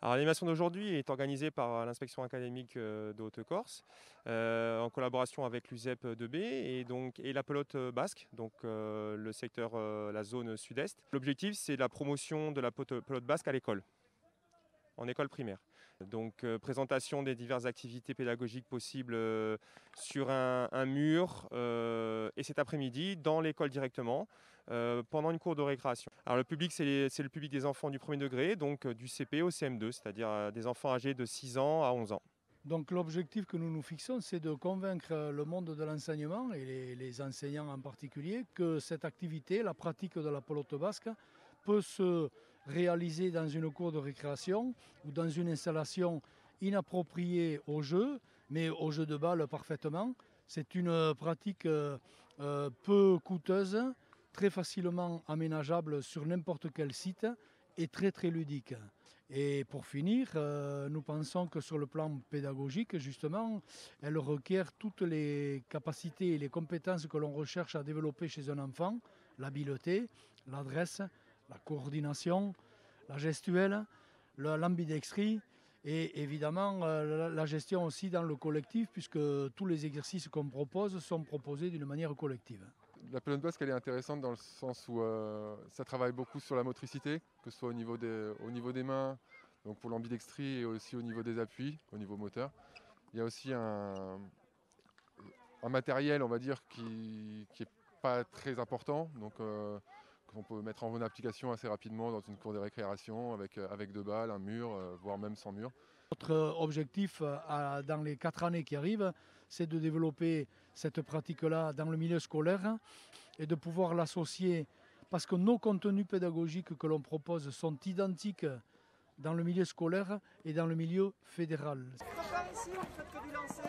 Alors, l'animation d'aujourd'hui est organisée par l'inspection académique de Haute-Corse, en collaboration avec l'USEP 2B et la pelote basque, donc le secteur, la zone sud-est. L'objectif, c'est la promotion de la pelote basque à l'école, en école primaire. Donc, présentation des diverses activités pédagogiques possibles sur un mur et cet après-midi dans l'école directement pendant une cour de récréation. Alors, le public, c'est le public des enfants du premier degré, donc du CP au CM2, c'est-à-dire des enfants âgés de 6 ans à 11 ans. Donc l'objectif que nous nous fixons, c'est de convaincre le monde de l'enseignement, et les enseignants en particulier, que cette activité, la pratique de la pelote basque, peut se réaliser dans une cour de récréation ou dans une installation inappropriée au jeu, mais au jeu de balle parfaitement. C'est une pratique peu coûteuse, très facilement aménageable sur n'importe quel site et très très ludique. Et pour finir, nous pensons que sur le plan pédagogique, justement, elle requiert toutes les capacités et les compétences que l'on recherche à développer chez un enfant, l'habileté, l'adresse, la coordination, la gestuelle, l'ambidextrie et évidemment la gestion aussi dans le collectif, puisque tous les exercices qu'on propose sont proposés d'une manière collective. La pelote basque, elle est intéressante dans le sens où ça travaille beaucoup sur la motricité, que ce soit au niveau des mains, donc pour l'ambidextrie et aussi au niveau des appuis, au niveau moteur. Il y a aussi un matériel, on va dire, qui est pas très important, donc qu'on peut mettre en bonne application assez rapidement dans une cour de récréation avec deux balles, un mur, voire même sans mur. Notre objectif dans les 4 années qui arrivent, c'est de développer cette pratique-là dans le milieu scolaire et de pouvoir l'associer, parce que nos contenus pédagogiques que l'on propose sont identiques dans le milieu scolaire et dans le milieu fédéral. Par ici, vous faites que du lancer.